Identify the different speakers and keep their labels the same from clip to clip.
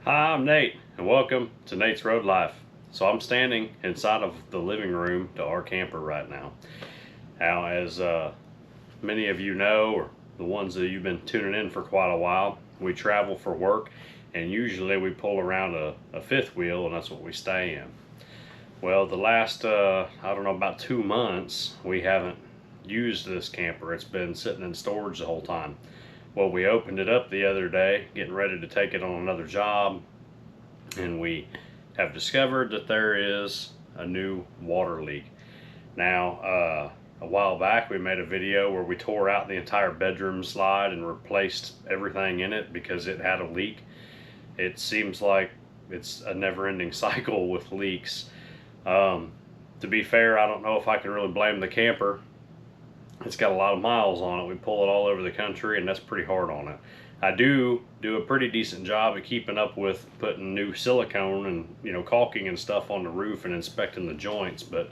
Speaker 1: Hi, I'm Nate, and welcome to Nate's Road Life. So I'm standing inside of the living room to our camper right now. Now, as many of you know, or the ones that you've been tuning in for quite a while, we travel for work, and usually we pull around a fifth wheel, and that's what we stay in. Well, the last, I don't know, about 2 months, we haven't used this camper. It's been sitting in storage the whole time. Well, we opened it up the other day, getting ready to take it on another job, and we have discovered that there is a new water leak. Now, a while back we made a video where we tore out the entire bedroom slide and replaced everything in it because it had a leak. It seems like it's a never-ending cycle with leaks. To be fair, I don't know if I can really blame the camper. It's got a lot of miles on it. We pull it all over the country, and that's pretty hard on it. I do a pretty decent job at keeping up with putting new silicone and caulking and stuff on the roof and inspecting the joints, but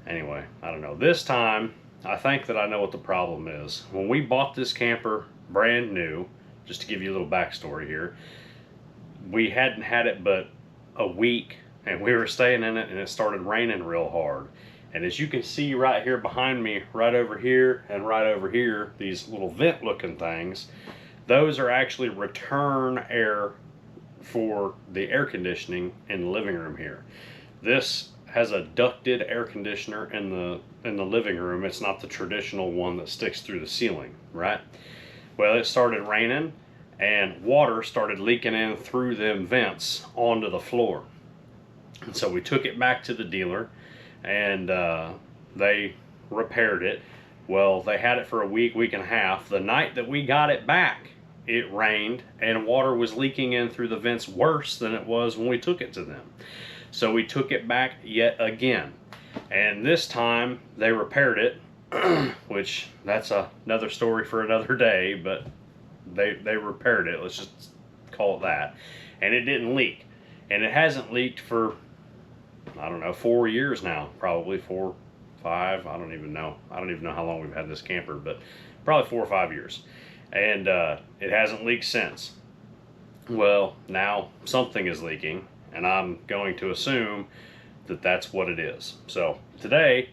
Speaker 1: anyway, I don't know. This time I think that I know what the problem is. When we bought this camper brand new, just to give you a little backstory here, we hadn't had it but a week, and we were staying in it, and it started raining real hard. And as you can see right here behind me, right over here and right over here, these little vent looking things, those are actually return air for the air conditioning in the living room here. This has a ducted air conditioner in the living room. It's not the traditional one that sticks through the ceiling, right? Well, it started raining and water started leaking in through them vents onto the floor. And so we took it back to the dealer, and they repaired it. Well, they had it for a week and a half. The night that we got it back, it rained and water was leaking in through the vents worse than it was when we took it to them. So we took it back yet again, and this time they repaired it, which that's another story for another day, but they repaired it, let's just call it that, and it didn't leak. And it hasn't leaked for, I don't know, 4 years now, probably 4, 5, I don't even know how long we've had this camper, but probably 4 or 5 years. And it hasn't leaked since. Well, now something is leaking, and I'm going to assume that that's what it is. So today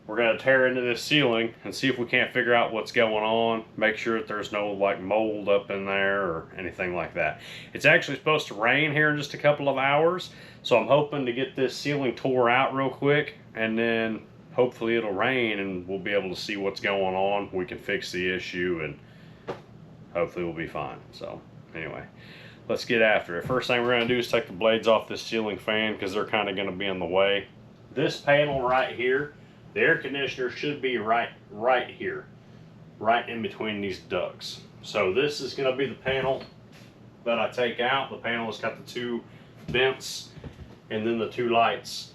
Speaker 1: we're going to tear into this ceiling and see if we can't figure out what's going on, make sure that there's no like mold up in there or anything like that. It's actually supposed to rain here in just a couple of hours, so I'm hoping to get this ceiling tore out real quick, and then hopefully it'll rain and we'll be able to see what's going on. We can fix the issue and hopefully we'll be fine. So anyway, let's get after it. First thing we're going to do is take the blades off this ceiling fan because they're kind of going to be in the way. This panel right here, the air conditioner should be right here, right in between these ducts. So this is going to be the panel that I take out. The panel has got the 2 vents and then the 2 lights.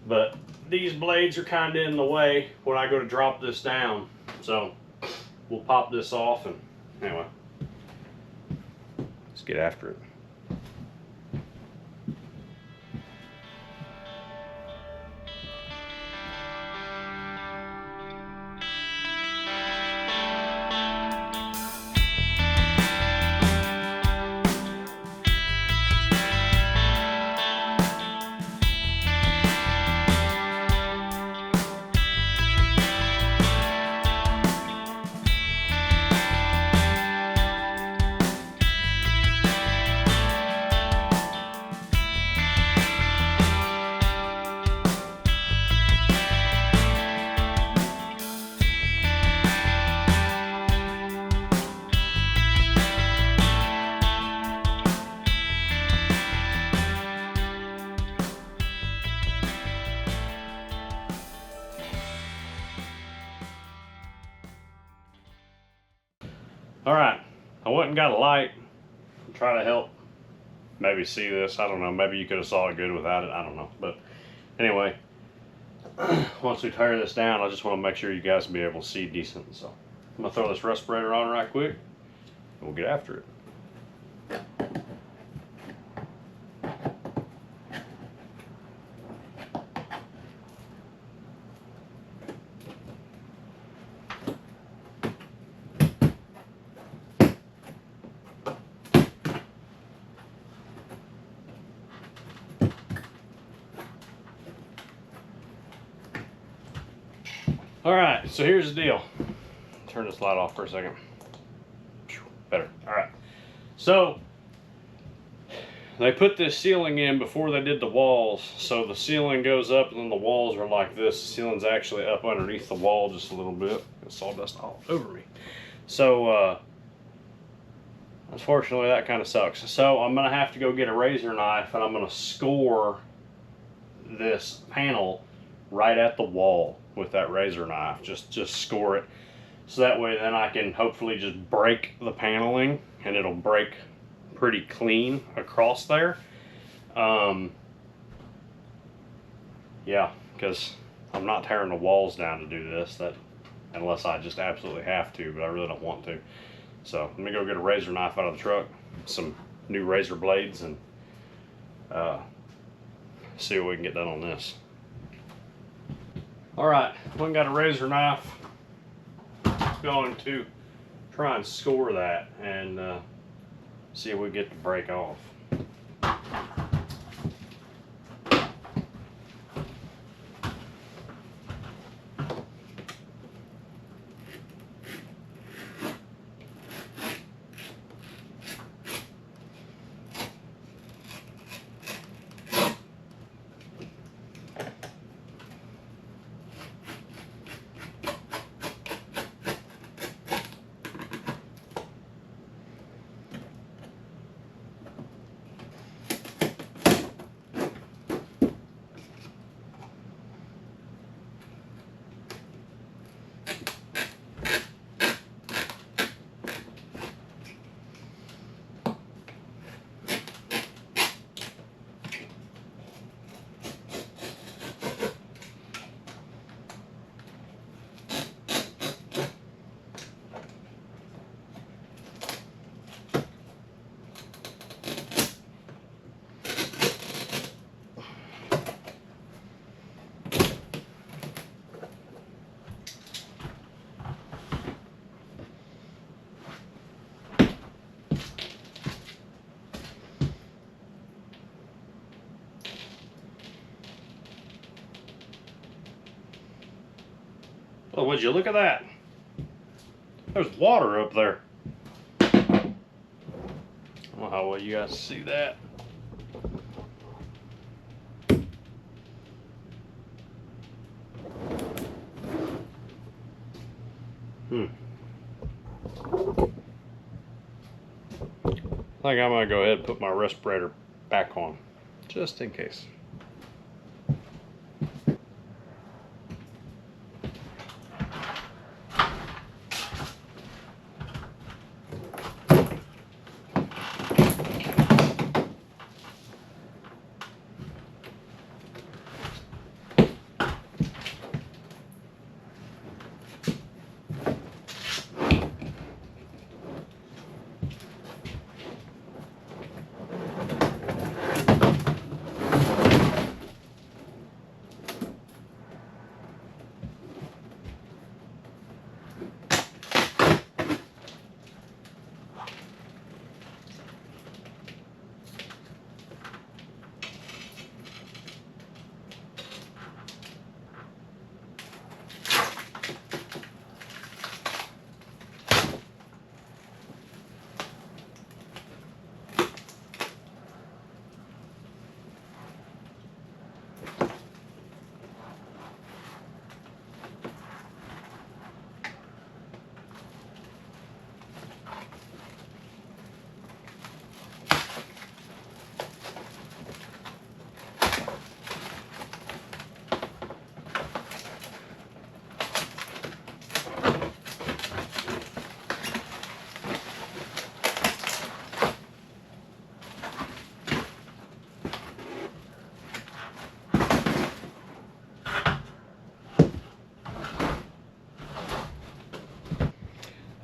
Speaker 1: But these blades are kind of in the way when I go to drop this down. So we'll pop this off, and anyway, let's get after it. Alright, I went and got a light to try to help maybe see this. I don't know, maybe you could have saw it good without it, I don't know. But anyway, once we tear this down, I just want to make sure you guys will be able to see decent. So I'm going to throw this respirator on right quick, and we'll get after it. All right, so here's the deal. Turn this light off for a second. Better. All right. So they put this ceiling in before they did the walls. So the ceiling goes up and then the walls are like this. The ceiling's actually up underneath the wall just a little bit. It's sawdust all over me. So unfortunately that kind of sucks. So I'm gonna have to go get a razor knife and I'm gonna score this panel right at the wall with that razor knife. Just score it. So that way then I can hopefully just break the paneling and it'll break pretty clean across there. Yeah, because I'm not tearing the walls down to do this, unless I just absolutely have to, but I really don't want to. So let me go get a razor knife out of the truck, some new razor blades, and see what we can get done on this. All right, we got a razor knife. Going to try and score that and see if we get the break off. Oh, would you look at that? There's water up there. I don't know how well you guys see that. I think I'm gonna go ahead and put my respirator back on, just in case.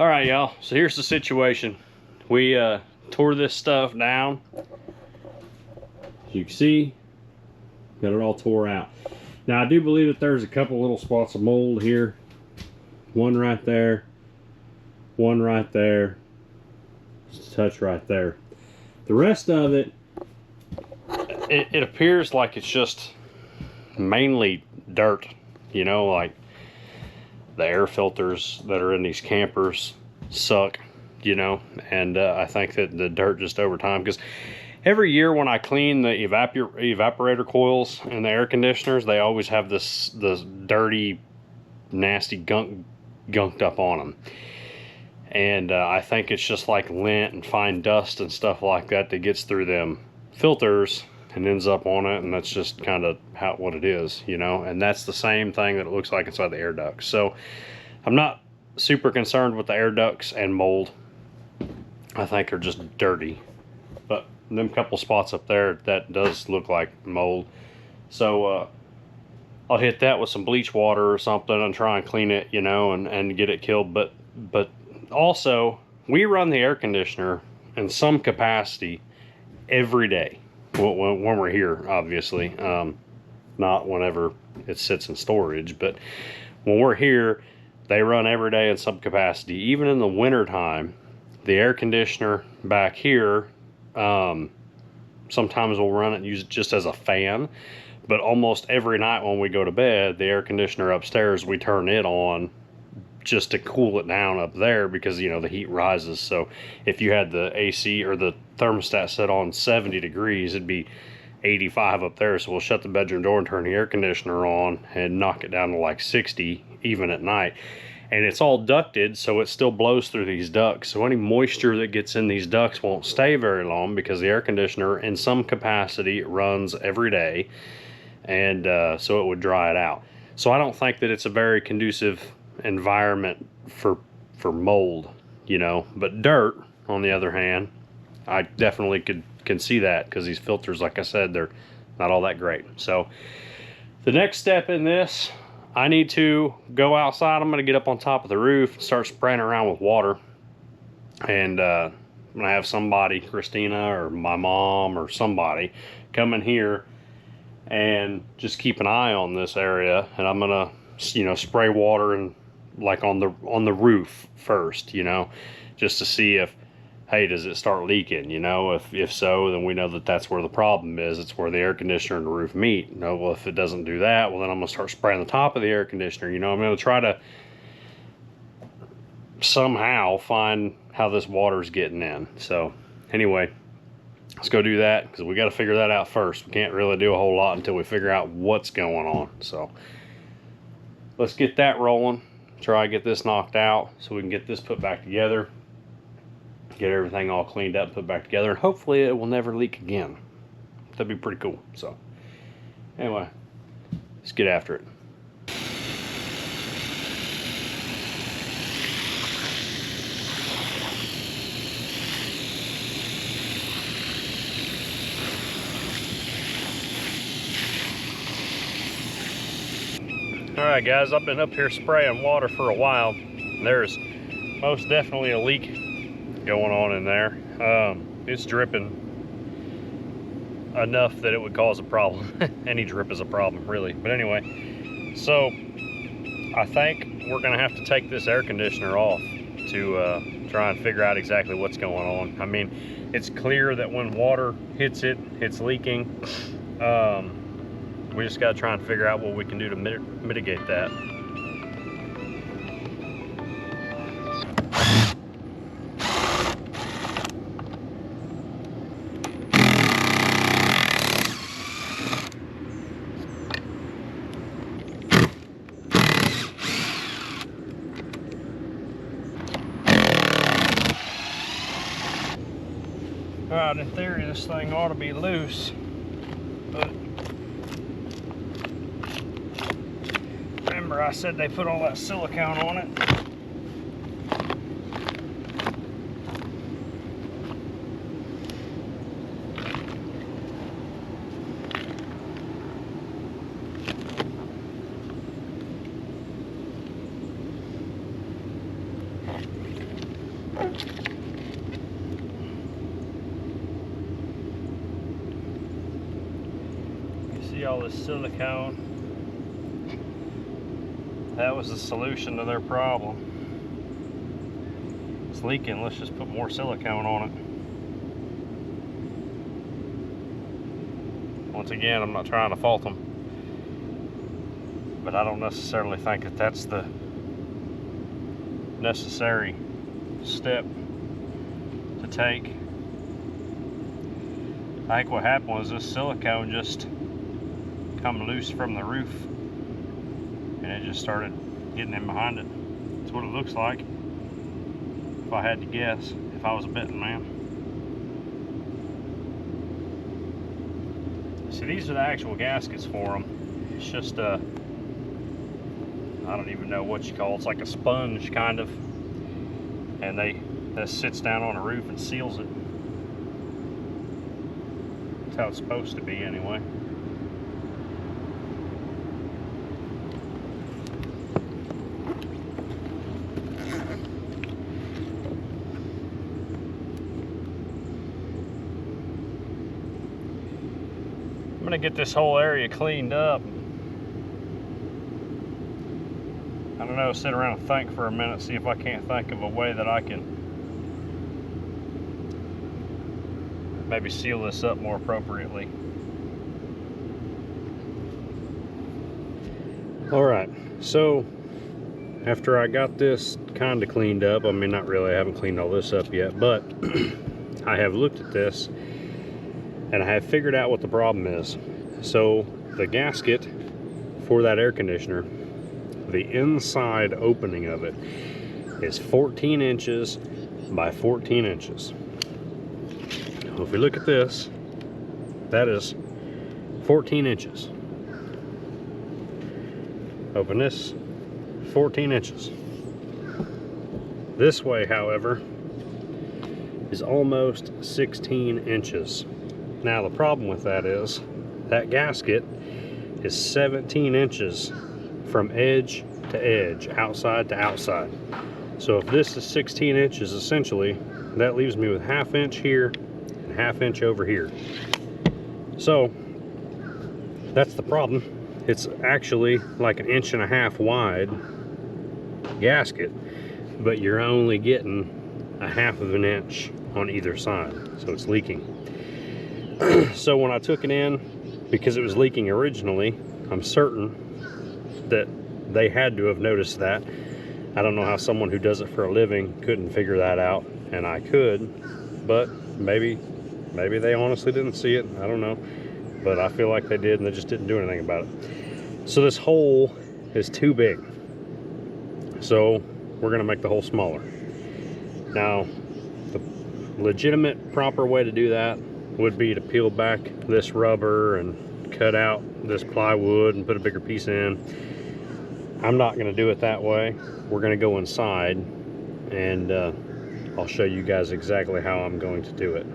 Speaker 1: All right, y'all, so here's the situation. We tore this stuff down. As you can see, got it all tore out. Now, I do believe that there's a couple little spots of mold here. One right there, one right there, just a touch right there. The rest of it, it appears like it's just mainly dirt, you know, like the air filters that are in these campers suck, you know, and I think that the dirt just over time, because every year when I clean the evaporator coils and the air conditioners, they always have this dirty, nasty gunked up on them. And I think it's just like lint and fine dust and stuff like that that gets through them filters and ends up on it, and that's just kind of what it is, you know. And that's the same thing that it looks like inside the air ducts. So I'm not super concerned with the air ducts and mold. I think they're just dirty, but them couple spots up there, that does look like mold. So I'll hit that with some bleach water or something and try and clean it, you know, and get it killed. But also, we run the air conditioner in some capacity every day when we're here, obviously. Not whenever it sits in storage, but when we're here, they run every day in some capacity. Even in the winter time, the air conditioner back here, sometimes we'll run it and use it just as a fan, but almost every night when we go to bed, the air conditioner upstairs, we turn it on just to cool it down up there, because, you know, the heat rises. So if you had the AC or the thermostat set on 70 degrees, it'd be 85 up there. So we'll shut the bedroom door and turn the air conditioner on and knock it down to like 60 even at night. And it's all ducted, so it still blows through these ducts. So any moisture that gets in these ducts won't stay very long, because the air conditioner in some capacity runs every day, and so it would dry it out. So I don't think that it's a very conducive environment for mold, you know. But dirt, on the other hand, I definitely can see that, because these filters, like I said, they're not all that great. So the next step in this, I need to go outside. I'm going to get up on top of the roof and start spraying around with water. And I'm going to have somebody, Christina or my mom or somebody, come in here and just keep an eye on this area. And I'm going to, you know, spray water and like on the roof first, you know, just to see if, hey, does it start leaking? You know, if so, then we know that that's where the problem is. It's where the air conditioner and the roof meet. You know, well, if it doesn't do that, well, then I'm gonna start spraying the top of the air conditioner. You know, I'm gonna try to somehow find how this water's getting in. So anyway, let's go do that, because we got to figure that out first. We can't really do a whole lot until we figure out what's going on. So let's get that rolling. Try to get this knocked out so we can get this put back together, get everything all cleaned up, put back together, and hopefully it will never leak again. That'd be pretty cool. So anyway, let's get after it. Alright guys, I've been up here spraying water for a while. There's most definitely a leak going on in there. It's dripping enough that it would cause a problem. Any drip is a problem, really. But anyway, so I think we're gonna have to take this air conditioner off to try and figure out exactly what's going on. I mean, it's clear that when water hits it, it's leaking. We just got to try and figure out what we can do to mitigate that. Alright, in theory this thing ought to be loose, but remember I said they put all that silicone on it. You see all this silicone? That was the solution to their problem. It's leaking, let's just put more silicone on it. Once again, I'm not trying to fault them, but I don't necessarily think that that's the necessary step to take. I think what happened was this silicone just come loose from the roof and it just started getting in behind it. That's what it looks like, if I had to guess, if I was a betting man. So these are the actual gaskets for them. It's just a, I don't even know what you call it. It's like a sponge kind of, and that sits down on the roof and seals it. That's how it's supposed to be anyway. I'm gonna get this whole area cleaned up. I don't know, sit around and think for a minute, see if I can't think of a way that I can maybe seal this up more appropriately. All right, so after I got this kind of cleaned up, I mean, not really, I haven't cleaned all this up yet, but I have looked at this and I have figured out what the problem is. So the gasket for that air conditioner, the inside opening of it is 14 inches by 14 inches. Well, if we look at this, that is 14 inches. Open this, 14 inches. This way, however, is almost 16 inches. Now the problem with that is that gasket is 17 inches from edge to edge, outside to outside. So if this is 16 inches, essentially, that leaves me with 1/2 inch here and 1/2 inch over here. So that's the problem. It's actually like 1.5 inches wide gasket, but you're only getting 1/2 inch on either side, so it's leaking. So when I took it in, because it was leaking originally, I'm certain that they had to have noticed that. I don't know how someone who does it for a living couldn't figure that out, and I could, but maybe they honestly didn't see it. I don't know, but I feel like they did, and they just didn't do anything about it. So this hole is too big, so we're gonna make the hole smaller. Now, the legitimate proper way to do that would be to peel back this rubber and cut out this plywood and put a bigger piece in. I'm not going to do it that way. We're going to go inside and I'll show you guys exactly how I'm going to do it.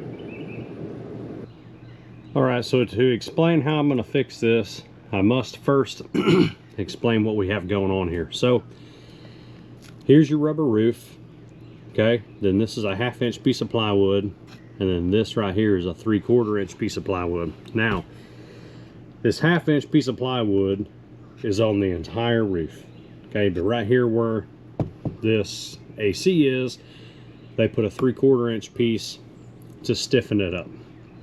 Speaker 1: Alright, so to explain how I'm going to fix this, I must first explain what we have going on here. So here's your rubber roof, okay? Then this is a 1/2 inch piece of plywood, and then this right here is a 3/4 inch piece of plywood. Now, this 1/2 inch piece of plywood is on the entire roof, okay? But right here where this AC is, they put a 3/4 inch piece to stiffen it up.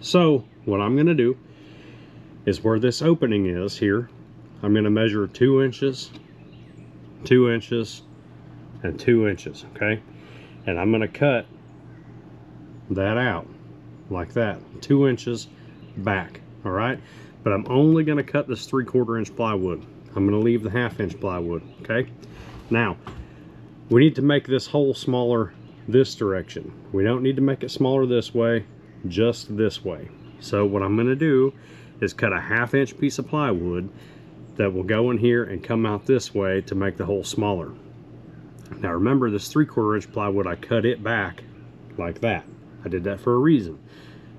Speaker 1: So what I'm gonna do is where this opening is here, I'm gonna measure 2 inches, 2 inches, and 2 inches, okay? And I'm gonna cut that out like that, 2 inches back, all right? But I'm only gonna cut this 3/4 inch plywood. I'm gonna leave the 1/2 inch plywood, okay? Now, we need to make this hole smaller this direction. We don't need to make it smaller this way, just this way. So what I'm gonna do is cut a 1/2 inch piece of plywood that will go in here and come out this way to make the hole smaller. Now remember, this 3/4 inch plywood, I cut it back like that. I did that for a reason.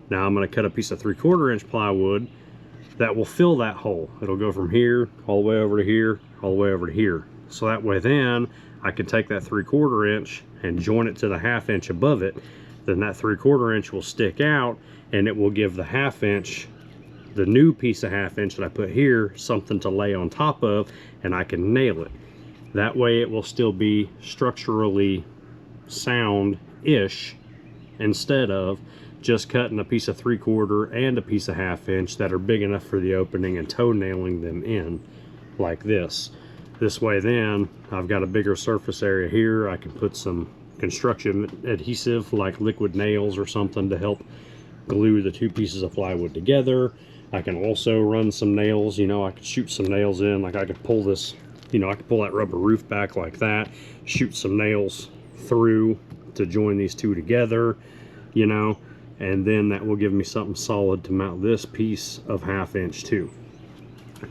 Speaker 1: Now I'm gonna cut a piece of 3/4 inch plywood that will fill that hole. It'll go from here all the way over to here, all the way over to here. So that way then I can take that 3/4 inch and join it to the 1/2 inch above it. Then that 3/4 inch will stick out and it will give the 1/2 inch, the new piece of 1/2 inch that I put here, something to lay on top of, and I can nail it. That way it will still be structurally sound-ish, instead of just cutting a piece of 3/4 and a piece of 1/2 inch that are big enough for the opening and toe nailing them in like this. This way then I've got a bigger surface area here. I can put some construction adhesive like liquid nails or something to help glue the two pieces of plywood together. I can also run some nails, you know, I could shoot some nails in, like I could pull this, you know, I could pull that rubber roof back like that, shoot some nails through to join these two together, you know, and then that will give me something solid to mount this piece of 1/2 inch to.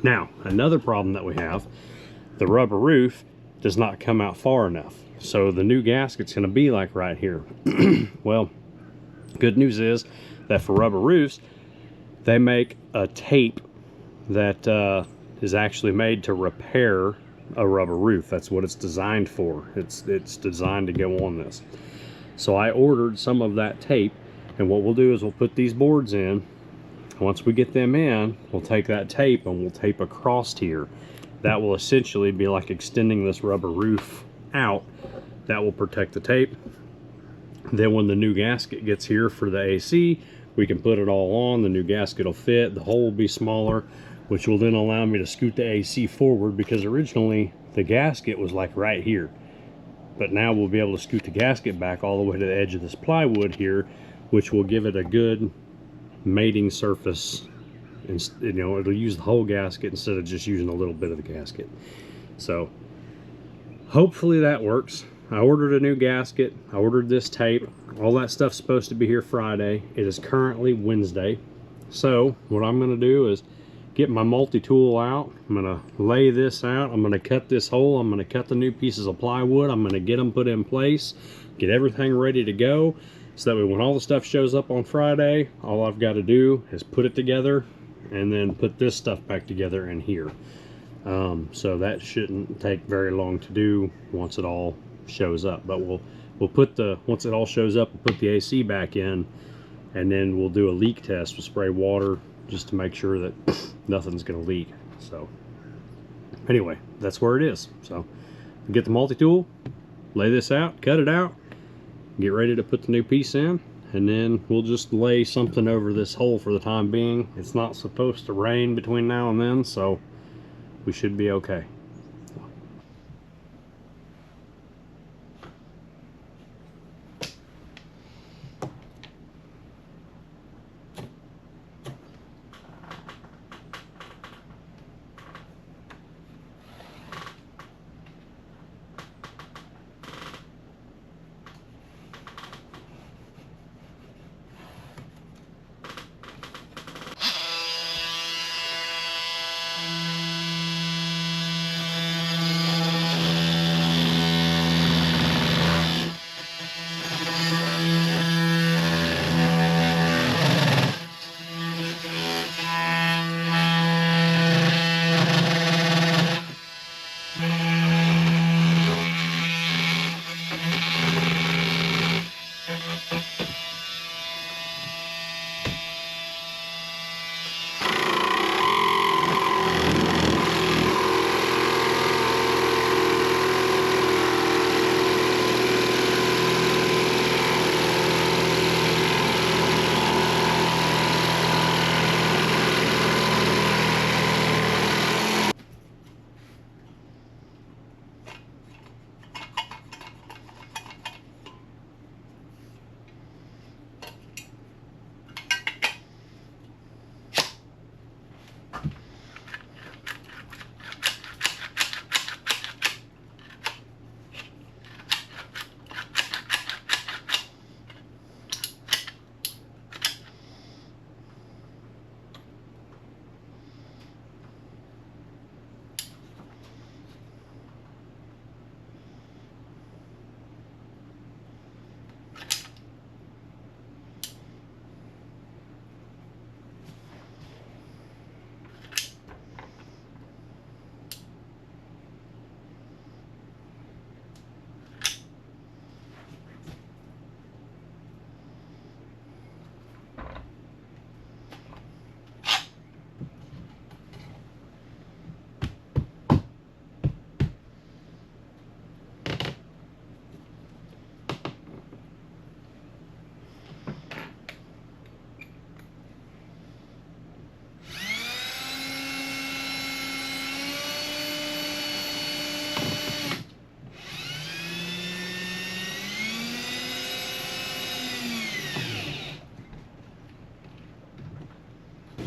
Speaker 1: Now, another problem that we have, the rubber roof does not come out far enough. So the new gasket's gonna be like right here. Well, good news is that for rubber roofs, they make a tape that is actually made to repair a rubber roof. That's what it's designed for. It's designed to go on this. So I ordered some of that tape, and what we'll do is we'll put these boards in. Once we get them in, we'll take that tape and we'll tape across here. That will essentially be like extending this rubber roof out. That will protect the tape. Then when the new gasket gets here for the AC, we can put it all on. The new gasket will fit. The hole will be smaller, which will then allow me to scoot the AC forward, because originally the gasket was like right here. But now we'll be able to scoot the gasket back all the way to the edge of this plywood here, which will give it a good mating surface. And, you know, it'll use the whole gasket instead of just using a little bit of the gasket. So hopefully that works. I ordered a new gasket. I ordered this tape. All that stuff's supposed to be here Friday. It is currently Wednesday. So what I'm going to do is get my multi-tool out. I'm going to lay this out. I'm going to cut this hole. I'm going to cut the new pieces of plywood. I'm going to get them put in place, get everything ready to go, so that way when all the stuff shows up on Friday, all I've got to do is put it together and then put this stuff back together in here. So that shouldn't take very long to do once it all shows up. But we'll put the, once it all shows up, we'll put the AC back in, and then we'll do a leak test. We'll spray water just to make sure that nothing's going to leak. So anyway, that's where it is. So get the multi-tool, lay this out, cut it out, get ready to put the new piece in, and then we'll just lay something over this hole for the time being. It's not supposed to rain between now and then, so we should be okay.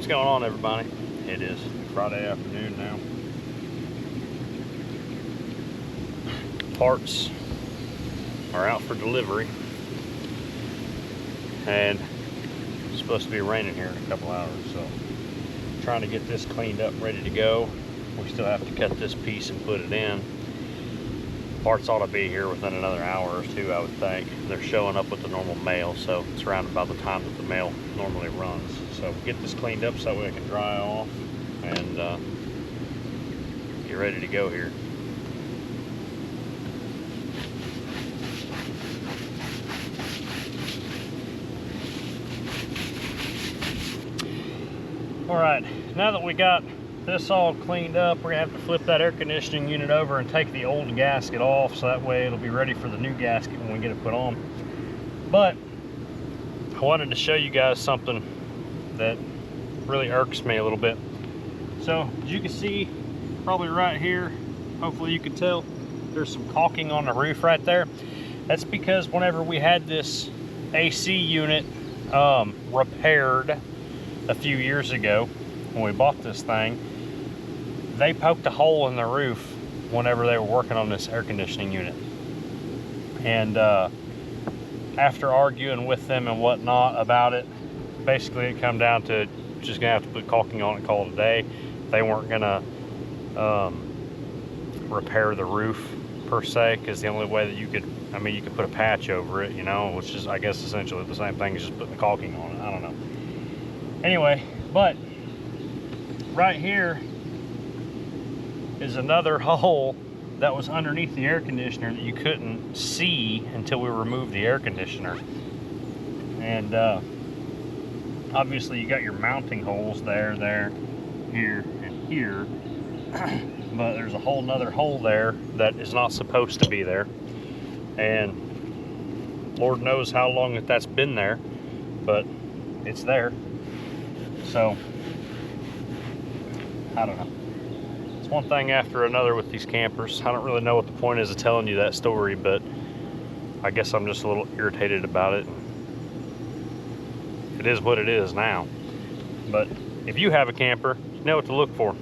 Speaker 1: What's going on, everybody? It is Friday afternoon now. Parts are out for delivery, and it's supposed to be raining here in a couple hours, so I'm trying to get this cleaned up, ready to go. We still have to cut this piece and put it in. Parts ought to be here within another hour or two, I would think. They're showing up with the normal mail, so it's around about the time that the mail normally runs. So get this cleaned up so that way it can dry off and get ready to go here. All right, now that we got this all cleaned up, we're gonna have to flip that air conditioning unit over and take the old gasket off, so that way it'll be ready for the new gasket when we get it put on. But I wanted to show you guys something that really irks me a little bit. So as you can see, probably right here, hopefully you can tell, there's some caulking on the roof right there. That's because whenever we had this AC unit repaired a few years ago, when we bought this thing, they poked a hole in the roof whenever they were working on this air conditioning unit. And after arguing with them and whatnot about it, basically it come down to just gonna have to put caulking on it, call it a day. They weren't gonna repair the roof per se, because the only way that you could, I mean, you could put a patch over it, you know, which is, I guess, essentially the same thing as just putting the caulking on it. I don't know. Anyway, but right here is another hole that was underneath the air conditioner that you couldn't see until we removed the air conditioner. And obviously you got your mounting holes there, here, and here. But there's a whole nother hole there that is not supposed to be there. And Lord knows how long that's been there, but it's there. So I don't know. It's one thing after another with these campers. I don't really know what the point is of telling you that story, but I guess I'm just a little irritated about it. It is what it is now. But if you have a camper, you know what to look for.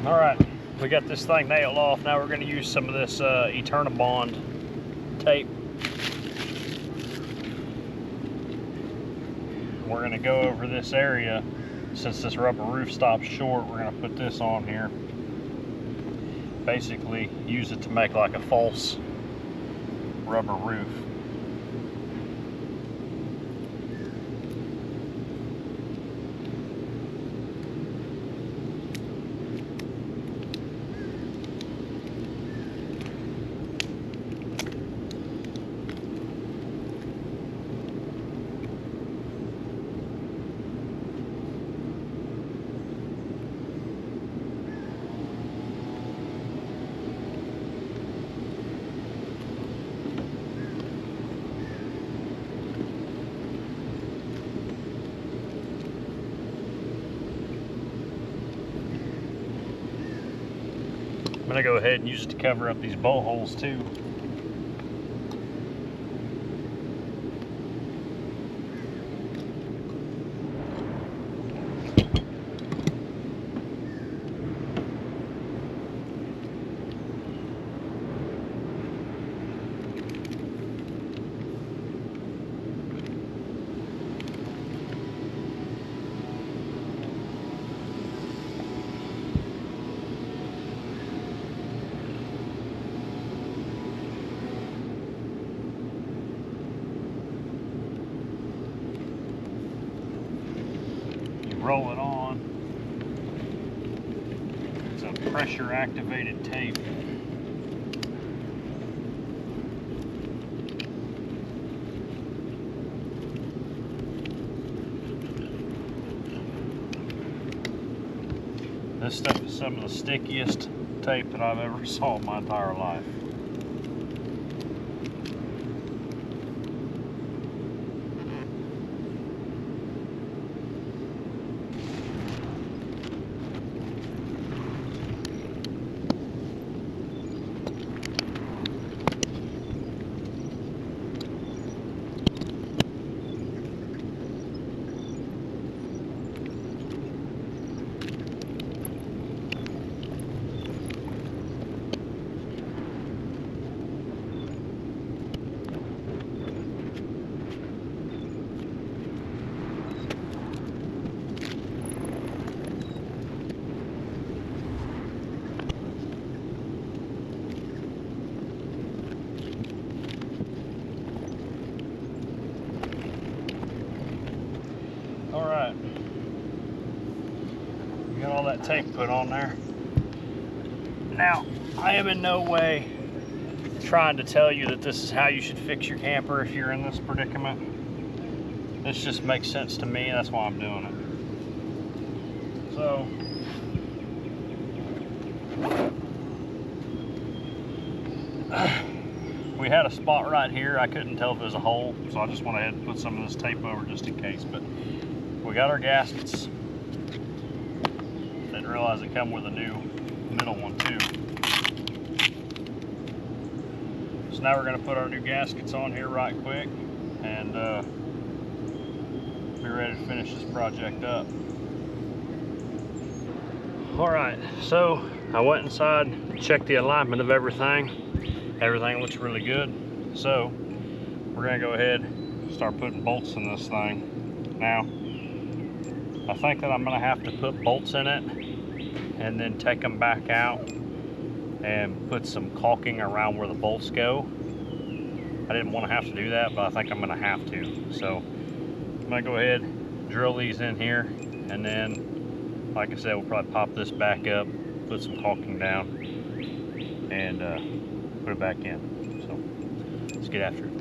Speaker 1: All right, we got this thing nailed off. Now we're going to use some of this Eternabond tape. We're going to go over this area. Since this rubber roof stops short, we're going to put this on here. Basically use it to make like a false rubber roof. I'm going to go ahead and use it to cover up these bolt holes too. Roll it on. It's a pressure activated tape. This stuff is some of the stickiest tape that I've ever saw in my entire life. right. We got all that tape put on there. Now, I am in no way trying to tell you that this is how you should fix your camper if you're in this predicament. This just makes sense to me, that's why I'm doing it. So, we had a spot right here. I couldn't tell if it was a hole, so I just went ahead and put some of this tape over just in case. But we got our gaskets. Didn't realize it come with a new middle one too. So now we're going to put our new gaskets on here right quick and be ready to finish this project up. Alright, so I went inside, checked the alignment of everything. Everything looks really good. So we're going to go ahead and start putting bolts in this thing. Now, I think that I'm going to have to put bolts in it and then take them back out and put some caulking around where the bolts go. I didn't want to have to do that, but I think I'm going to have to. So I'm going to go ahead, drill these in here, and then, like I said, we'll probably pop this back up, put some caulking down, and put it back in. So let's get after it.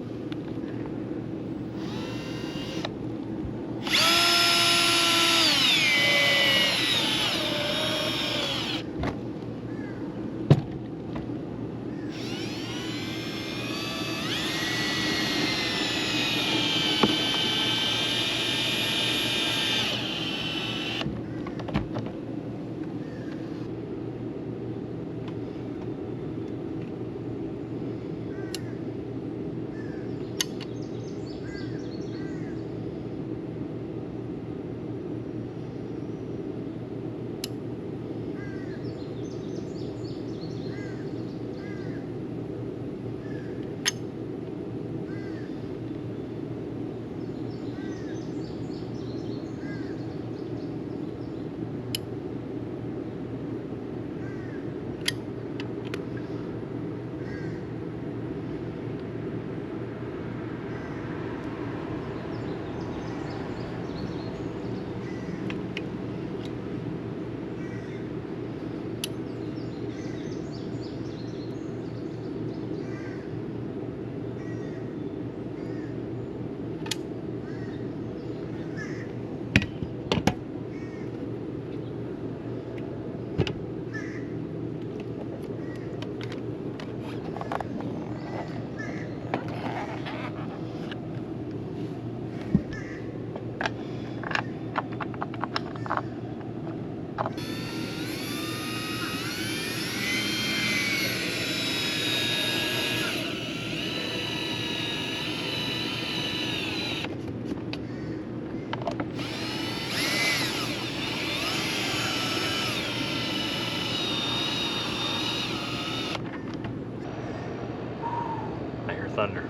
Speaker 1: Thunder.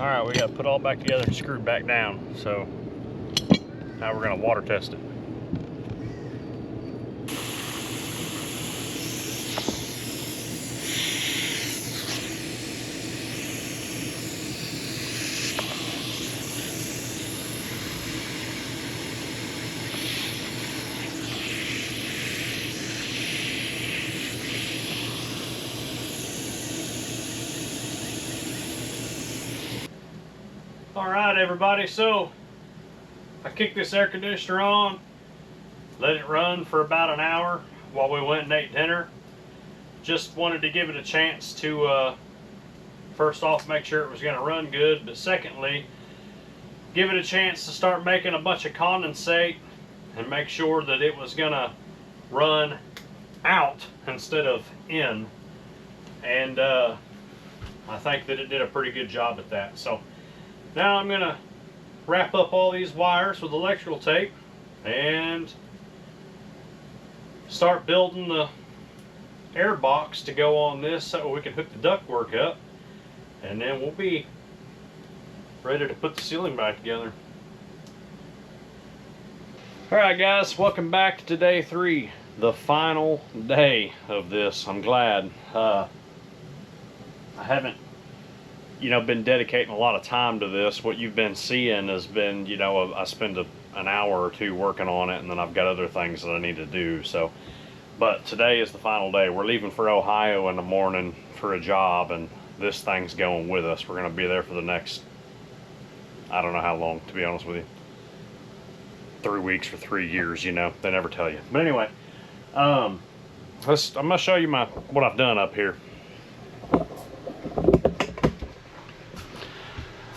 Speaker 1: All right, we got to put all back together and screwed back down. So now we're going to water test it. Alright everybody, so I kicked this air conditioner on, let it run for about an hour while we went and ate dinner. Just wanted to give it a chance to first off make sure it was going to run good, but secondly give it a chance to start making a bunch of condensate and make sure that it was going to run out instead of in. And I think that it did a pretty good job at that. So now I'm going to wrap up all these wires with electrical tape and start building the air box to go on this so we can hook the ductwork up, and then we'll be ready to put the ceiling back together. Alright guys, welcome back to day 3, the final day of this. I'm glad. I haven't, been dedicating a lot of time to this. What you've been seeing has been, I spend an hour or two working on it, and then I've got other things that I need to do. So, but today is the final day. We're leaving for Ohio in the morning for a job, and this thing's going with us. We're going to be there for the next, I don't know how long, to be honest with you. 3 weeks or 3 years, they never tell you. But anyway, I'm going to show you what I've done up here.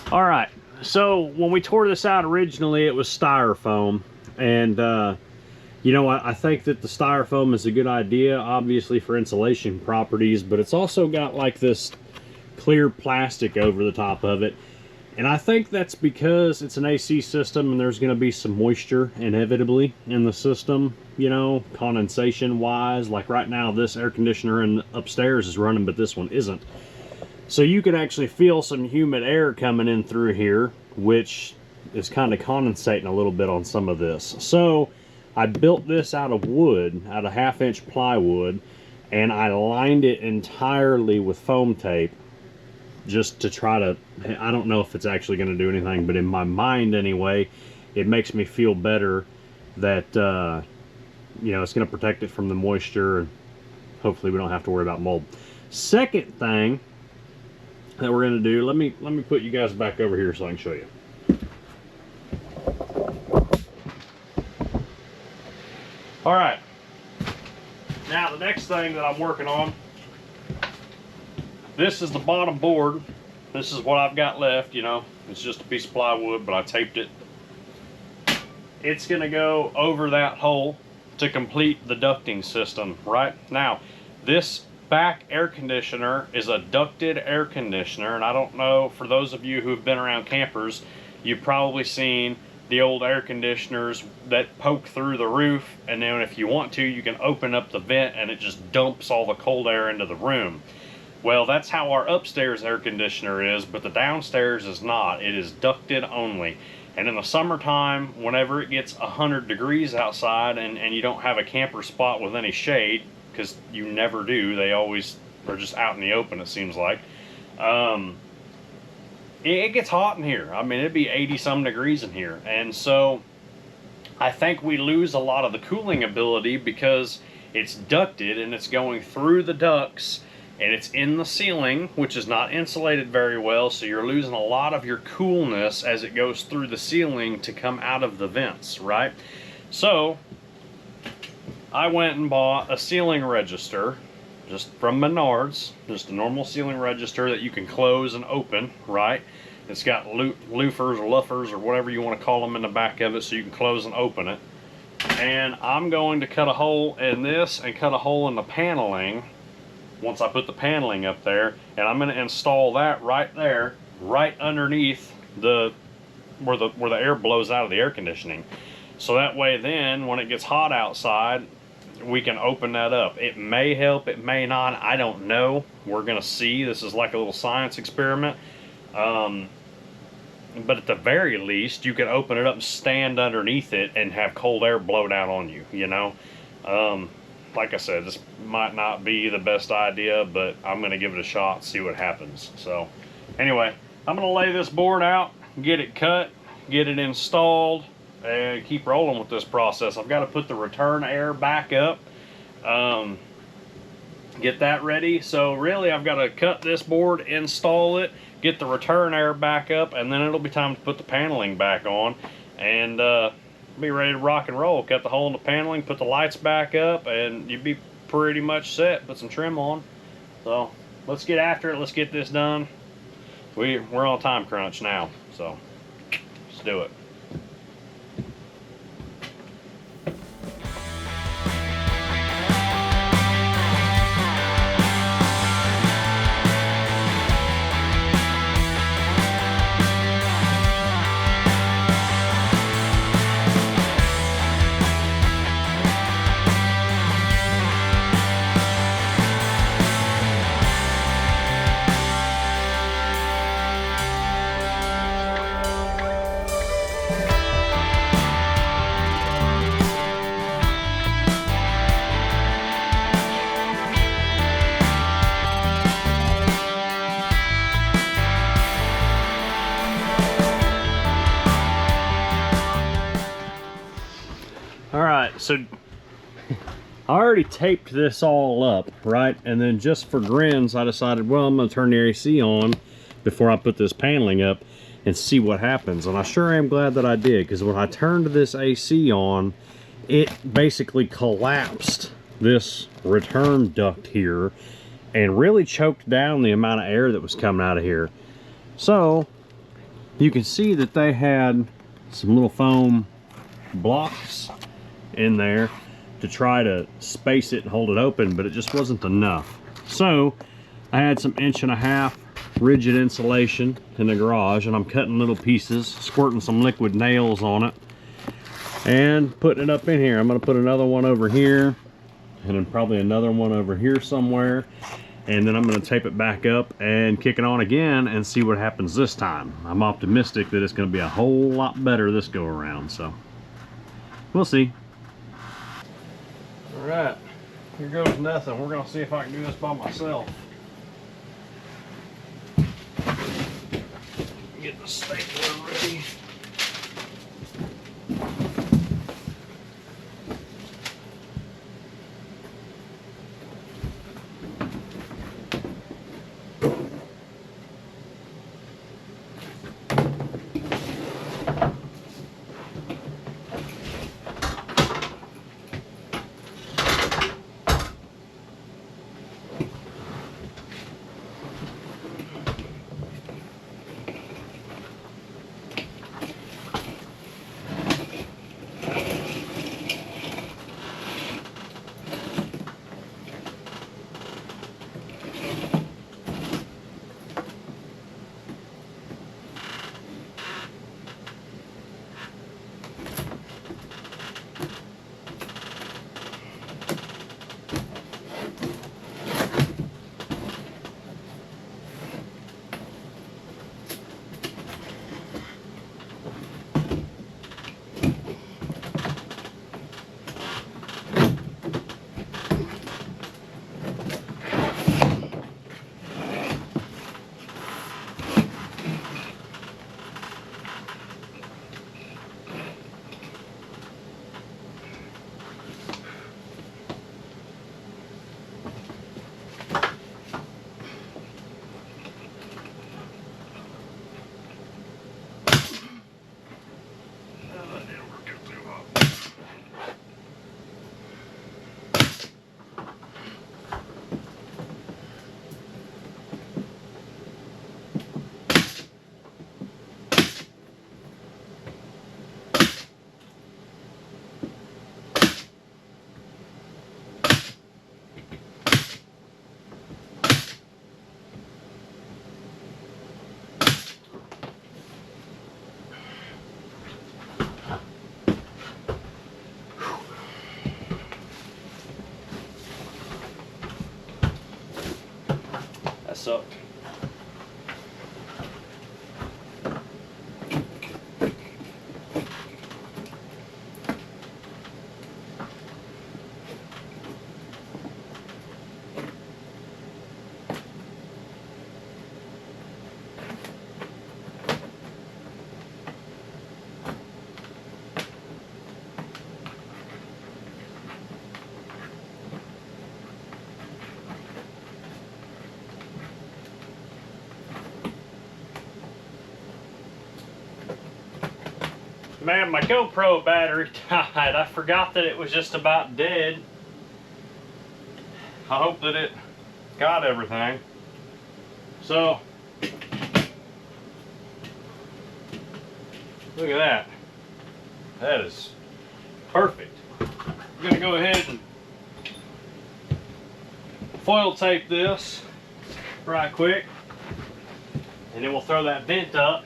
Speaker 1: All right, so when we tore this out originally, it was styrofoam, and I think that the styrofoam is a good idea, obviously for insulation properties, but it's also got like this clear plastic over the top of it, and I think that's because it's an AC system and there's going to be some moisture inevitably in the system, condensation wise. Like right now, this air conditioner upstairs is running, but this one isn't. So you could actually feel some humid air coming in through here, which is kind of condensating a little bit on some of this. So I built this out of wood, out of 1/2-inch plywood, and I lined it entirely with foam tape just to try to, I don't know if it's actually going to do anything, but in my mind anyway, it makes me feel better that, it's going to protect it from the moisture, and hopefully we don't have to worry about mold. Second thing that we're going to do, let me put you guys back over here so I can show you. All right, now the next thing that I'm working on, this is the bottom board. This is what I've got left, it's just a piece of plywood, but I taped it. It's going to go over that hole to complete the ducting system. Right now, this back air conditioner is a ducted air conditioner, and I don't know, for those of you who have been around campers, you've probably seen the old air conditioners that poke through the roof, and then if you want to, you can open up the vent and it just dumps all the cold air into the room. Well, that's how our upstairs air conditioner is, but the downstairs is not. It is ducted only. And in the summertime, whenever it gets 100 degrees outside and you don't have a camper spot with any shade, because you never do, they always are just out in the open, it seems like. It gets hot in here. I mean, it'd be 80-some degrees in here. And so I think we lose a lot of the cooling ability because it's ducted and it's going through the ducts and it's in the ceiling, which is not insulated very well, so you're losing a lot of your coolness as it goes through the ceiling to come out of the vents, right? So I went and bought a ceiling register just from Menards, just a normal ceiling register that you can close and open, right? It's got loofers or luffers or whatever you want to call them in the back of it, so you can close and open it. And I'm going to cut a hole in this and cut a hole in the paneling once I put the paneling up there, and I'm going to install that right there, right underneath where the air blows out of the air conditioning. So that way then, when it gets hot outside, we can open that up. It may help, it may not, I don't know. We're going to see. This is like a little science experiment. But at the very least, you can open it up and stand underneath it and have cold air blow down on you, Like I said, this might not be the best idea, but I'm going to give it a shot, see what happens. So anyway, I'm going to lay this board out, get it cut, get it installed, and keep rolling with this process. I've got to put the return air back up, get that ready. So really, I've got to cut this board, install it, get the return air back up, and then it'll be time to put the paneling back on, and be ready to rock and roll. Cut the hole in the paneling, put the lights back up, and you'd be pretty much set. Put some trim on. So let's get after it. Let's get this done. We're on a time crunch now, so let's do it. So I already taped this all up, right? And then just for grins, I decided, well, I'm gonna turn the AC on before I put this paneling up and see what happens. And I sure am glad that I did, because when I turned this AC on, it basically collapsed this return duct here and really choked down the amount of air that was coming out of here. So you can see that they had some little foam blocks in there to try to space it and hold it open, but it just wasn't enough. So I had some 1.5 inch rigid insulation in the garage, and I'm cutting little pieces, squirting some liquid nails on it, and putting it up in here. I'm gonna put another one over here, and then probably another one over here somewhere, and then I'm gonna tape it back up and kick it on again and see what happens this time. I'm optimistic that it's gonna be a whole lot better this go around, so we'll see. All right, here goes nothing. We're gonna see if I can do this by myself. Get the stapler ready. That sucked. Man, my GoPro battery died. I forgot that it was just about dead. I hope that it got everything. So, look at that. That is perfect. I'm gonna go ahead and foil tape this right quick, and then we'll throw that vent up,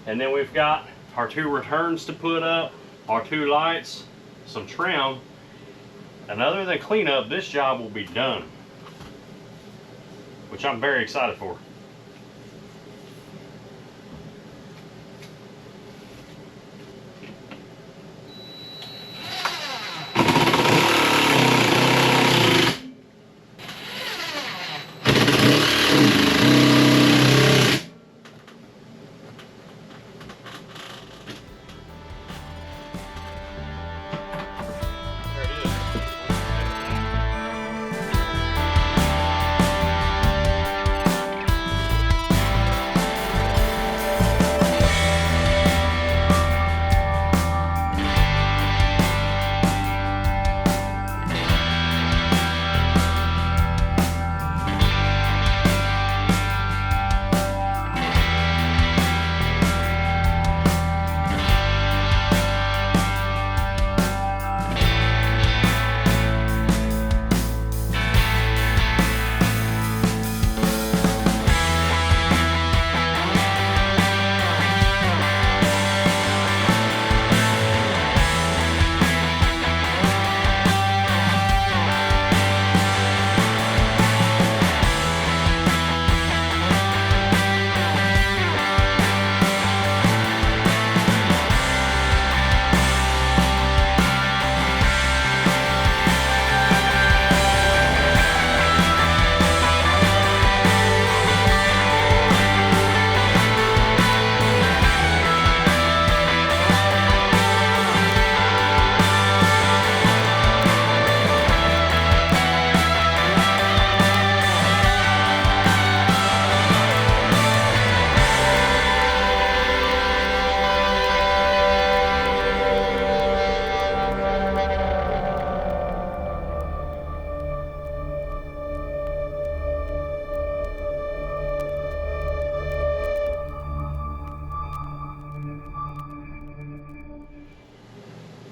Speaker 1: and then we've got our 2 returns to put up, our 2 lights, some trim, and other than cleanup, this job will be done, which I'm very excited for.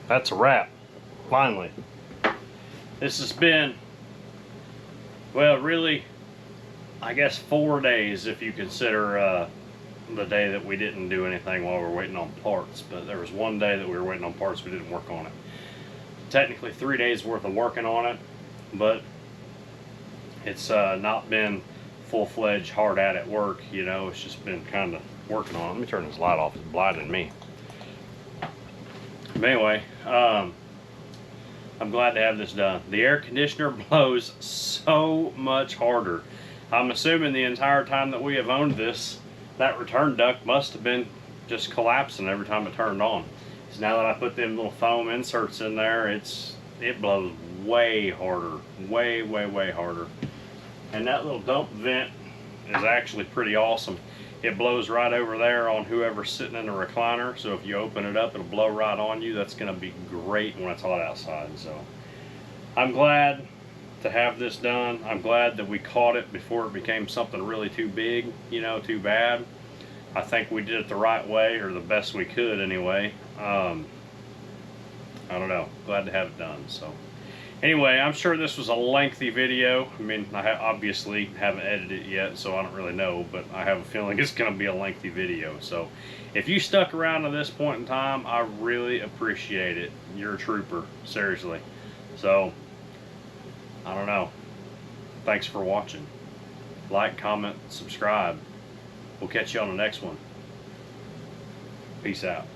Speaker 1: that's a wrap. Finally. This has been, well, really, I guess 4 days if you consider the day that we didn't do anything while we were waiting on parts. But there was one day that we were waiting on parts, we didn't work on it. Technically 3 days worth of working on it, but it's not been full-fledged hard at it work, you know. It's just been kind of working on it. Let me turn this light off, it's blinding me. But anyway, I'm glad to have this done. The air conditioner blows so much harder. I'm assuming the entire time that we have owned this, that return duct must have been just collapsing every time it turned on. So now that I put them little foam inserts in there, it blows way harder, way harder. And that little dump vent is actually pretty awesome. It blows right over there on whoever's sitting in the recliner, so if you open it up, it'll blow right on you. That's going to be great when it's hot outside. So I'm glad to have this done. I'm glad that we caught it before it became something really too big, you know, too bad. I think we did it the right way, or the best we could anyway. I don't know, glad to have it done. So anyway, I'm sure this was a lengthy video. I mean, I obviously haven't edited it yet, so I don't really know, but I have a feeling it's going to be a lengthy video. So if you stuck around to this point in time, I really appreciate it. You're a trooper, seriously. So I don't know. Thanks for watching. Like, comment, subscribe. We'll catch you on the next one. Peace out.